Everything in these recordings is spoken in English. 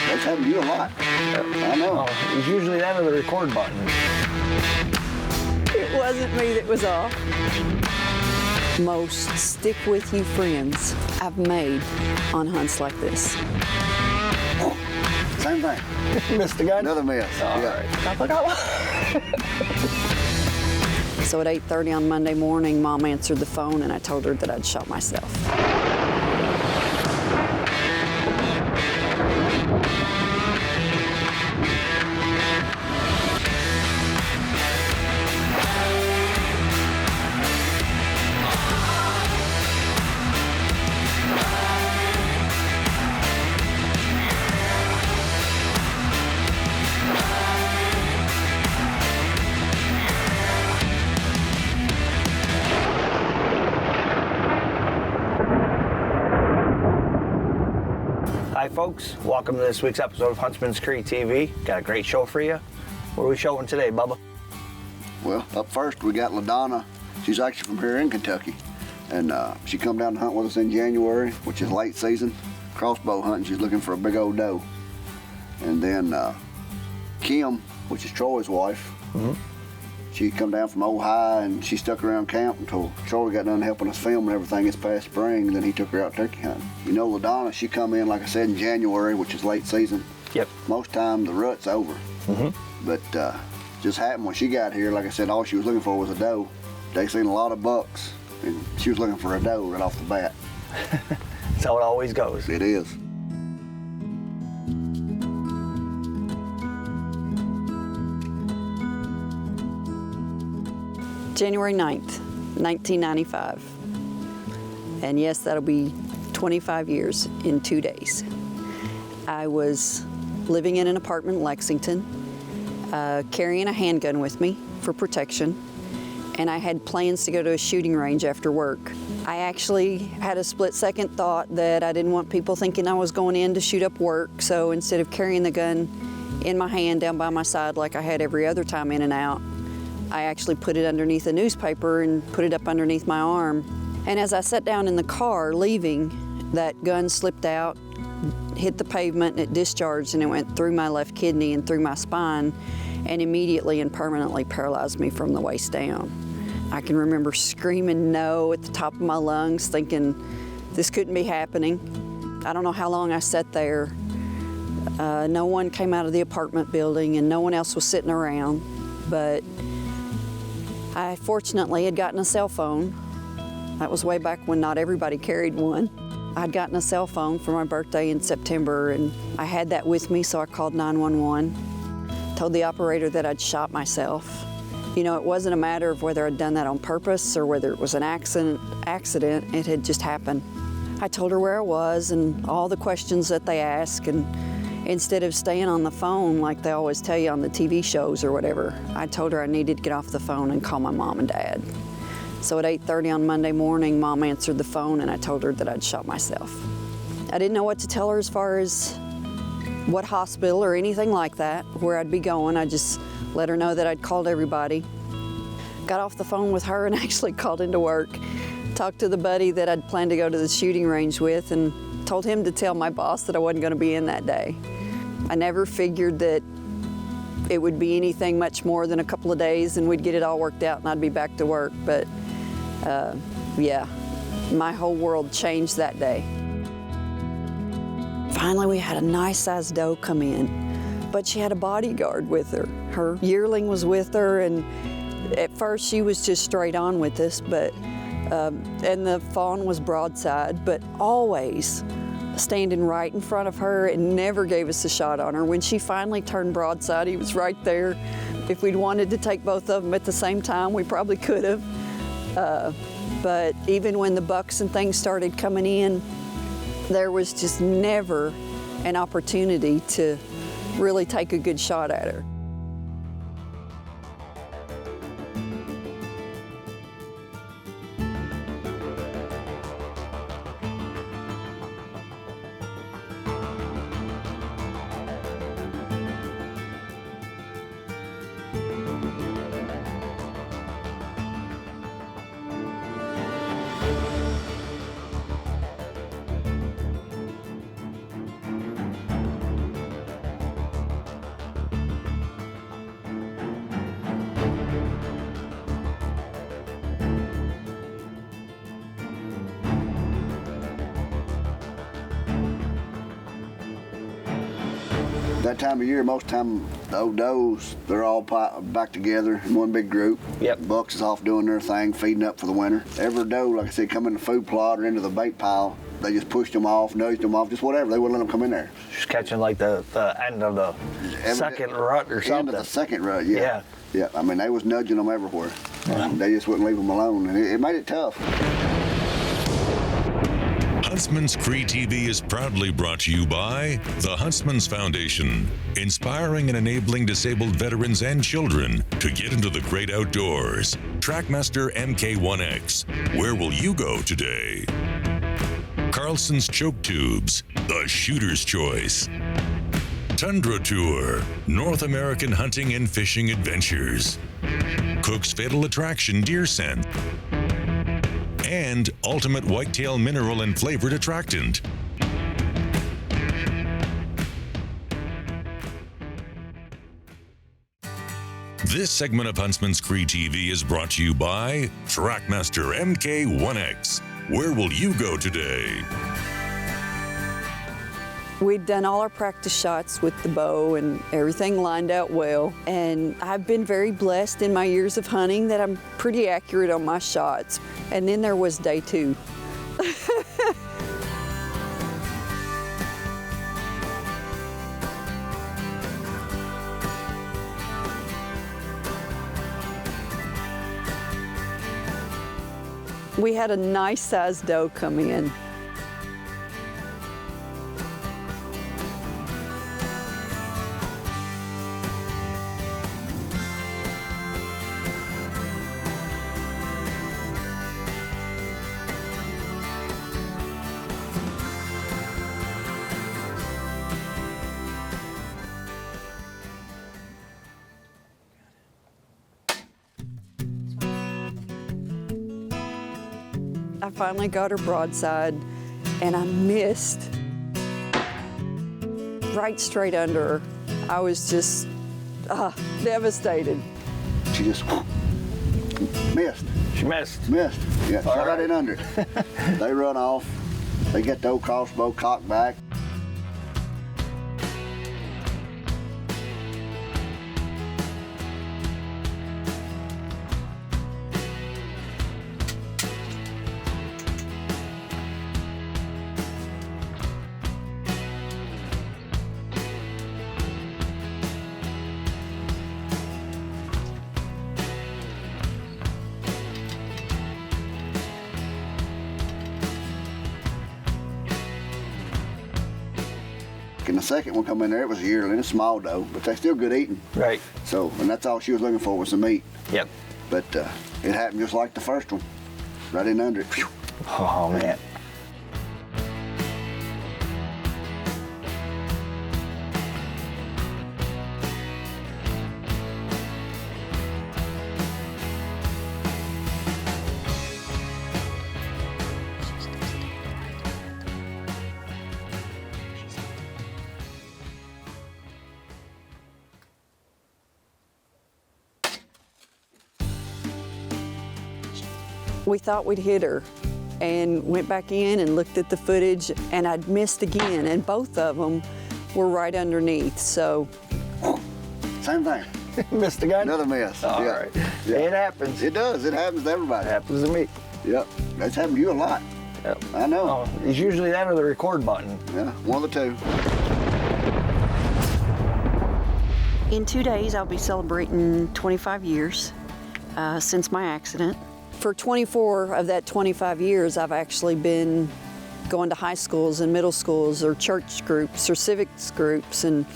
That's happened to you a lot. I know. Oh, it's usually that or the record button. It wasn't me that was off. Most stick-with-you friends I've made on hunts like this. Same thing. Missed the gun? Another miss. All Yeah. right. So at 8:30 on Monday morning, Mom answered the phone and I told her that I'd shot myself. Hi folks, welcome to this week's episode of Huntsman's Creek TV. Got a great show for you. What are we showing today, Bubba? Well, up first we got LaDonna. She's actually from here in Kentucky. And she come down to hunt with us in January, which is late season. Crossbow hunting, she's looking for a big old doe. And then Kim, which is Troy's wife, she come down from Ohio and she stuck around camp until Troy got done helping us film and everything. It's past spring, and then he took her out turkey hunting. You know, LaDonna, she come in, like I said, in January, which is late season. Yep. Most time the rut's over. But just happened when she got here, like I said, all she was looking for was a doe. They seen a lot of bucks, and she was looking for a doe right off the bat. That's how it always goes. It is. January 9th, 1995. And yes, that'll be 25 years in 2 days. I was living in an apartment in Lexington, carrying a handgun with me for protection, and I had plans to go to a shooting range after work. I actually had a split-second thought that I didn't want people thinking I was going in to shoot up work, so instead of carrying the gun in my hand down by my side like I had every other time in and out, I actually put it underneath a newspaper and put it up underneath my arm. And as I sat down in the car leaving, that gun slipped out, hit the pavement, and it discharged, and it went through my left kidney and through my spine, and immediately and permanently paralyzed me from the waist down. I can remember screaming no at the top of my lungs, thinking this couldn't be happening. I don't know how long I sat there. No one came out of the apartment building, and no one else was sitting around, but I fortunately had gotten a cell phone. That was way back when not everybody carried one. I'd gotten a cell phone for my birthday in September, and I had that with me, so I called 911. Told the operator that I'd shot myself. You know, it wasn't a matter of whether I'd done that on purpose or whether it was an accident. It had just happened. I told her where I was and all the questions that they ask, and instead of staying on the phone like they always tell you on the TV shows or whatever, I told her I needed to get off the phone and call my mom and dad. So at 8:30 on Monday morning, Mom answered the phone and I told her that I'd shot myself. I didn't know what to tell her as far as what hospital or anything like that, where I'd be going. I just let her know that I'd called everybody. Got off the phone with her and actually called into work. Talked to the buddy that I'd planned to go to the shooting range with and told him to tell my boss that I wasn't going to be in that day. I never figured that it would be anything much more than a couple of days and we'd get it all worked out and I'd be back to work. But yeah, my whole world changed that day. Finally, we had a nice-sized doe come in, but she had a bodyguard with her. Her yearling was with her, and at first she was just straight on with us, but and the fawn was broadside, but always standing right in front of her and never gave us a shot on her. When she finally turned broadside, he was right there. If we'd wanted to take both of them at the same time, we probably could have. But even when the bucks and things started coming in, there was just never an opportunity to really take a good shot at her. that time of year, most time the old does, they're all back together in one big group. Yep. Bucks is off doing their thing, feeding up for the winter. Every doe, like I said, come in the food plot or into the bait pile, they just pushed them off, nudged them off, just whatever. They wouldn't let them come in there. Just catching like the end of the second rut or something. End of the second rut, yeah. Yeah. Yeah, I mean, they was nudging them everywhere. They just wouldn't leave them alone, and it made it tough. Huntsman's Cree TV is proudly brought to you by the Huntsman's Foundation, inspiring and enabling disabled veterans and children to get into the great outdoors. Trackmaster MK1X, where will you go today? Carlson's Choke Tubes, the shooter's choice. Tundra Tour, North American hunting and fishing adventures. Cook's Fatal Attraction Deer Scent. And Ultimate Whitetail Mineral and Flavored Attractant. This segment of Huntsman's Cree TV is brought to you by Trackmaster MK1X. Where will you go today? We'd done all our practice shots with the bow and everything lined out well. And I've been very blessed in my years of hunting that I'm pretty accurate on my shots. And then there was day 2. We had a nice sized doe come in. I finally got her broadside, and I missed right straight under her. I was just devastated. She just missed. She missed. Missed. Yeah, All right right. in under. They run off. They get the old crossbow cocked back. And the second one come in there, it was a yearling, a small doe, but they still good eating. Right. So, and that's all she was looking for was some meat. Yep. But it happened just like the first one, right in under it. Phew. Oh, man. We thought we'd hit her and went back in and looked at the footage, and I'd missed again, and both of them were right underneath, so. Same thing. Missed again? Another miss. All yeah. right. Yeah. It happens. It does. It happens to everybody. It happens to me. Yep. That's happened to you a lot. Yep. I know. Oh, it's usually that or the record button. Yeah, one of the two. In 2 days, I'll be celebrating 25 years since my accident. For 24 of that 25 years, I've actually been going to high schools and middle schools or church groups or civics groups and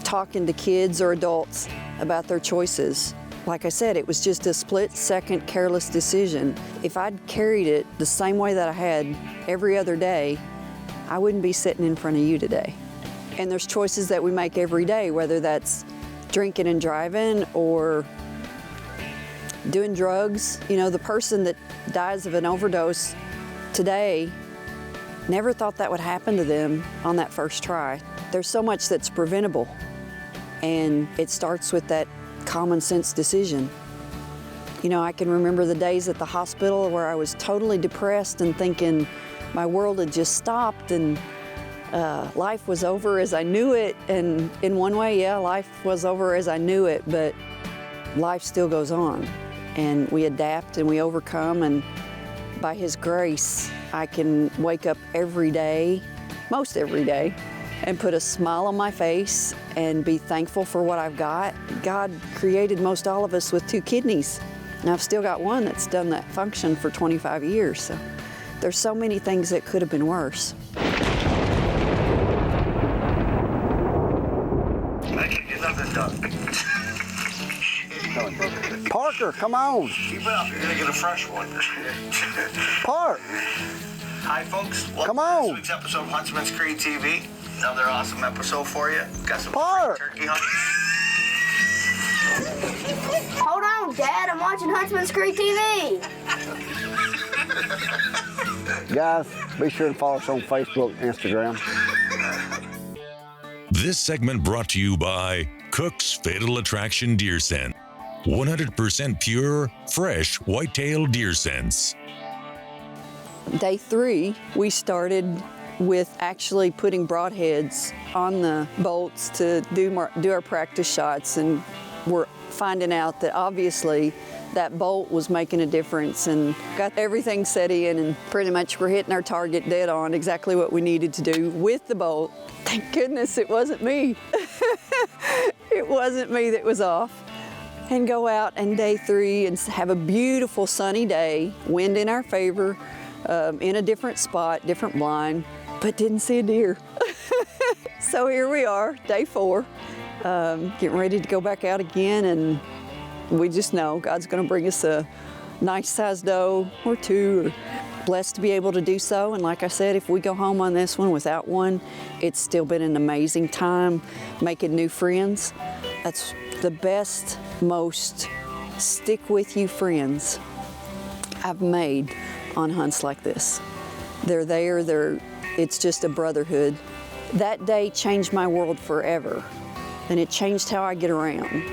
talking to kids or adults about their choices. Like I said, it was just a split-second careless decision. If I'd carried it the same way that I had every other day, I wouldn't be sitting in front of you today. And there's choices that we make every day, whether that's drinking and driving or doing drugs. You know, the person that dies of an overdose today never thought that would happen to them on that first try. There's so much that's preventable, and it starts with that common sense decision. You know, I can remember the days at the hospital where I was totally depressed and thinking my world had just stopped, and life was over as I knew it, and in one way, yeah, life was over as I knew it, but life still goes on, and we adapt and we overcome, and by His grace, I can wake up every day, most every day, and put a smile on my face and be thankful for what I've got. God created most all of us with 2 kidneys, and I've still got one that's done that function for 25 years, so there's so many things that could have been worse. Parker, come on. Keep it up, you're gonna get a fresh one. Park. Hi folks, welcome Come to on. this week's episode of Huntsman's Creek TV. Another awesome episode for you. Got some Park. free turkey hunt. Hold on, Dad. I'm watching Huntsman's Creek TV. Guys, be sure to follow us on Facebook, Instagram. This segment brought to you by Cook's Fatal Attraction Deer Scent. 100% pure, fresh whitetail deer scents. Day 3, we started with actually putting broadheads on the bolts to do our practice shots, and we're finding out that obviously that bolt was making a difference, and got everything set in, and pretty much we're hitting our target dead on, exactly what we needed to do with the bolt. Thank goodness it wasn't me. It wasn't me that was off. And go out and day 3 and have a beautiful sunny day, wind in our favor, in a different spot, different blind, but didn't see a deer. So here we are, day 4, getting ready to go back out again, and we just know God's gonna bring us a nice sized doe or 2. Blessed to be able to do so, and like I said, if we go home on this one without one, it's still been an amazing time making new friends. That's the best, most stick-with-you friends I've made on hunts like this. They're there, it's just a brotherhood. That day changed my world forever, and it changed how I get around,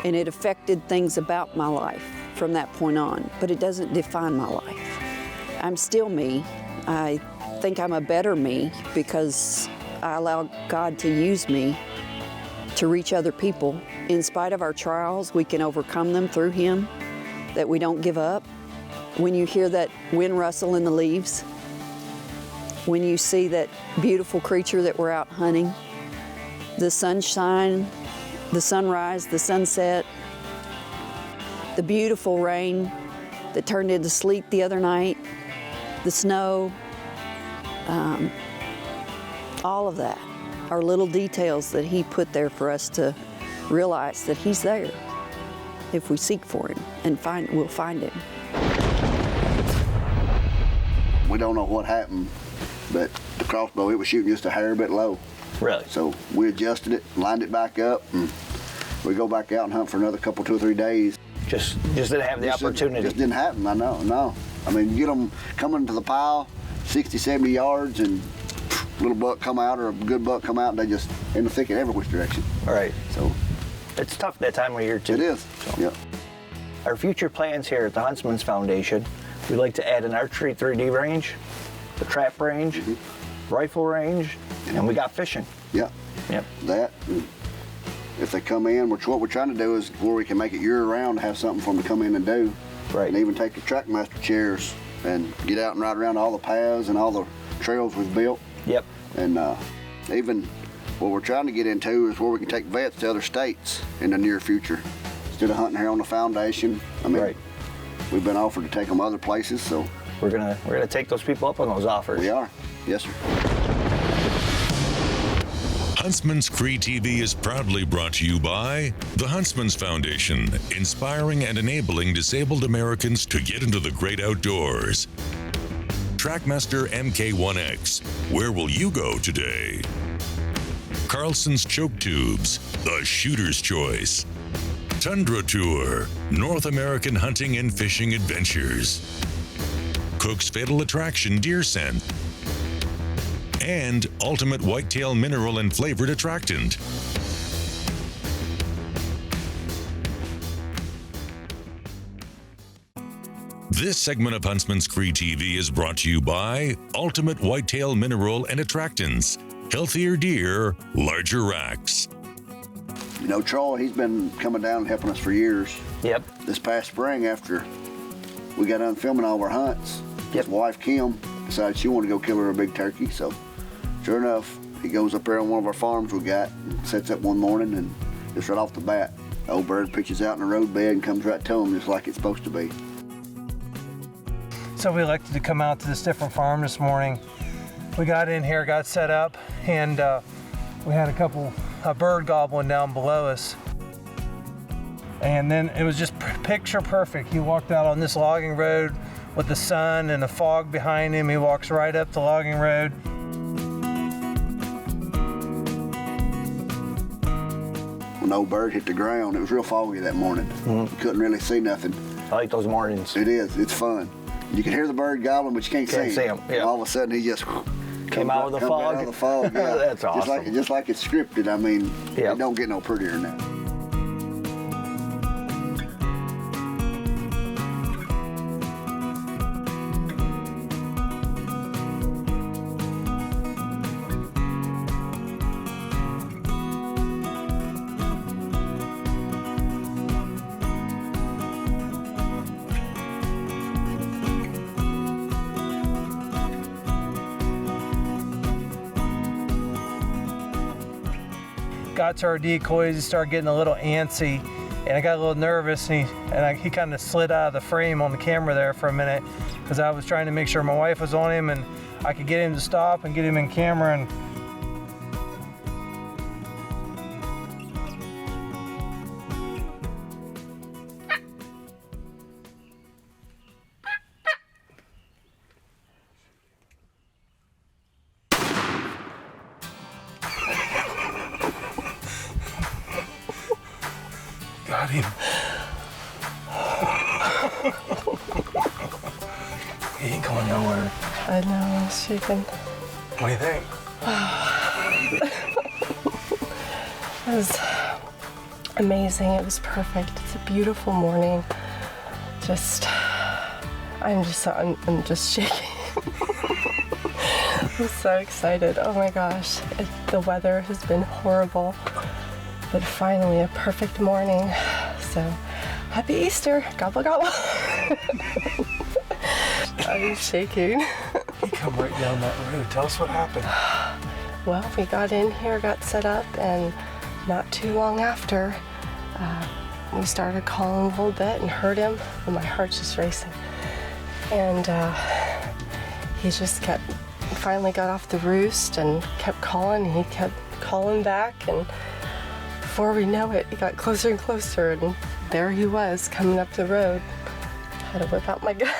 and it affected things about my life from that point on, but it doesn't define my life. I'm still me. I think I'm a better me because I allow God to use me to reach other people. In spite of our trials, we can overcome them through Him, that we don't give up. When you hear that wind rustle in the leaves, when you see that beautiful creature that we're out hunting, the sunshine, the sunrise, the sunset, the beautiful rain that turned into sleet the other night, the snow, all of that are little details that He put there for us to realize that He's there. If we seek for Him and we'll find Him. We don't know what happened, but the crossbow, it was shooting just a hair bit low. Really? So we adjusted it, lined it back up, and we go back out and hunt for another couple, 2 or 3 days. Just didn't have the opportunity. Just didn't happen, I know, no. I mean, you get them coming to the pile, 60, 70 yards, and a little buck come out or a good buck come out, and they just in the thicket every which direction. All right. So It's tough that time of year too. it is, So. yeah. Our future plans here at the Huntsman's Foundation, we'd like to add an archery 3D range, a trap range, rifle range, and we got fishing. Yeah, Yep. that. And if they come in, which what we're trying to do is where we can make it year-round, have something for them to come in and do. Right. And even take the Trackmaster chairs and get out and ride around all the paths and all the trails we've built. Yep. And even what we're trying to get into is where we can take vets to other states in the near future. Instead of hunting here on the foundation, I mean, Right. we've been offered to take them other places, so We're gonna take those people up on those offers. we are. Yes, sir. Huntsman's Cree TV is proudly brought to you by the Huntsman's Foundation, inspiring and enabling disabled Americans to get into the great outdoors. Trackmaster MK1X, where will you go today? Carlson's Choke Tubes, the shooter's choice. Tundra Tour, North American hunting and fishing adventures. Cook's Fatal Attraction Deer Scent. And Ultimate Whitetail Mineral and Flavored Attractant. This segment of Huntsman's Cree TV is brought to you by Ultimate Whitetail Mineral and Attractants. Healthier deer, larger racks. You know, Troy, he's been coming down and helping us for years. Yep. This past spring, after we got done filming all of our hunts, his wife, Kim, decided she wanted to go kill her a big turkey. So, sure enough, he goes up there on one of our farms we got and sets up one morning, and just right off the bat, the old bird pitches out in the road bed and comes right to him just like it's supposed to be. So we elected to come out to this different farm this morning. We got in here, got set up, and we had a bird gobbling down below us. And then it was just picture perfect. He walked out on this logging road with the sun and the fog behind him. He walks right up the logging road. When the old bird hit the ground, it was real foggy that morning. You couldn't really see nothing. I like those mornings. It is, it's fun. You can hear the bird gobbling, but you can't see him. Yeah. All of a sudden, he just Came out of the fog. Out of the fog, yeah. That's awesome. Just like it's scripted. I mean, Yep. It don't get no prettier than that. Got to our decoys, he started getting a little antsy, and I got a little nervous, and he kind of slid out of the frame on the camera there for a minute, because I was trying to make sure my wife was on him and I could get him to stop and get him in camera. And got him. He ain't going nowhere. I know, I was shaking. What do you think? It was amazing. It was perfect. It's a beautiful morning. I'm just shaking. I'm so excited. Oh my gosh. The weather has been horrible, but finally a perfect morning. So happy Easter. Gobble gobble. I'm shaking. He come right down that road. Tell us what happened. Well, we got in here, got set up, and not too long after, we started calling a little bit and heard him, and my heart's just racing. And he just finally got off the roost and kept calling. He kept calling back, and before we know it, he got closer and closer, and there he was coming up the road. I had to whip out my gun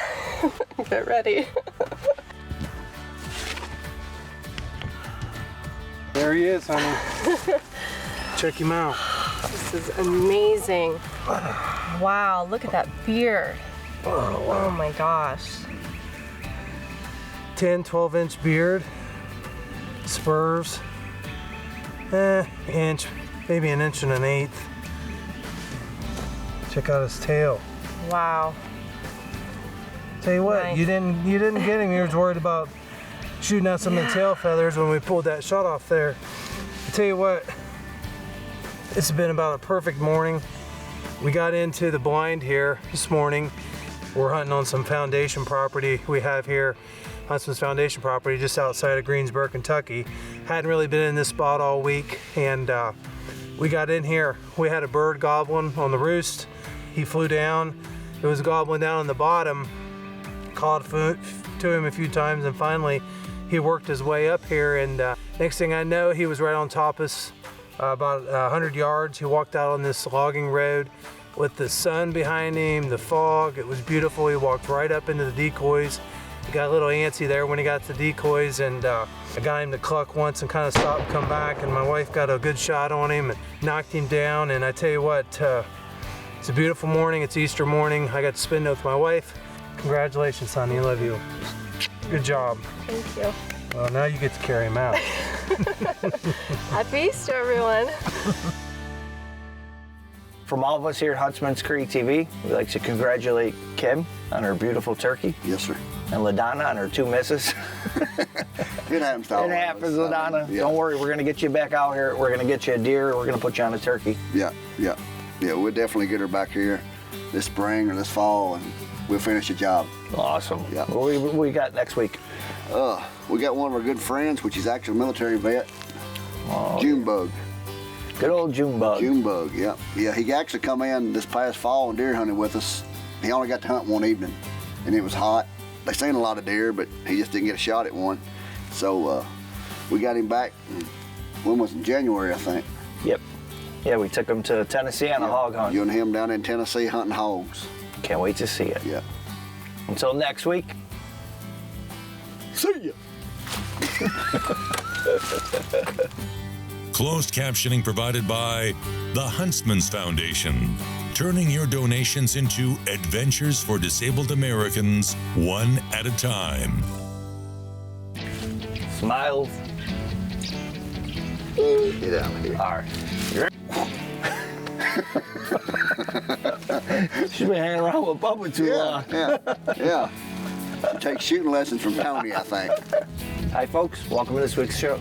and get ready. There he is, honey. Check him out. This is amazing. Wow, look at that beard. Oh my gosh. 10, 12-inch beard, spurs, inch, maybe an inch and an eighth. Check out his tail. Wow. Tell you what, Nice. you didn't get him. You was worried about shooting out some of the tail feathers when we pulled that shot off there. I tell you what, it's been about a perfect morning. We got into the blind here this morning. We're hunting on some foundation property we have here, Huntsman's Foundation property just outside of Greensboro, Kentucky. Hadn't really been in this spot all week, and we got in here. We had a bird gobbling on the roost. He flew down. It was gobbling down on the bottom. Called to him a few times, and finally he worked his way up here, and next thing I know, he was right on top of us, about 100 yards. He walked out on this logging road with the sun behind him, the fog. It was beautiful. He walked right up into the decoys. He got a little antsy there when he got to the decoys, and I got him to cluck once and kind of stop and come back, and my wife got a good shot on him and knocked him down. And I tell you what, it's a beautiful morning. It's Easter morning. I got to spend it with my wife. Congratulations, honey. I love you. Good job. Thank you. Well, now you get to carry him out. Happy Easter, everyone. from all of us here at Huntsman's Creek TV, we'd like to congratulate Kim on her beautiful turkey Yes, sir. and LaDonna on her 2 misses. It happens to all It of happens, us. LaDonna. Yeah. Don't worry, we're going to get you back out here. We're going to get you a deer. We're going to put you on a turkey. Yeah, we'll definitely get her back here this spring or this fall, and we'll finish the job. Awesome. Yeah. What we got next week? We got one of our good friends, which is actually a military vet, Oh, Junebug. good old Junebug. Junebug, yeah. Yeah, he actually come in this past fall and deer hunted with us. He only got to hunt one evening, and it was hot. They seen a lot of deer, but he just didn't get a shot at one. So we got him back, when was it, in January, I think. Yep. Yeah, we took him to Tennessee on a hog hunt. You and him down in Tennessee hunting hogs. Can't wait to see it. Yeah. Until next week. See ya. Closed captioning provided by the Huntsman's Foundation, turning your donations into adventures for disabled Americans, one at a time. Smiles. Get out of here. All right. She's been hanging around with Bubba too long. Yeah. Take shooting lessons from Tony, I think. Hi, folks. Welcome to this week's show.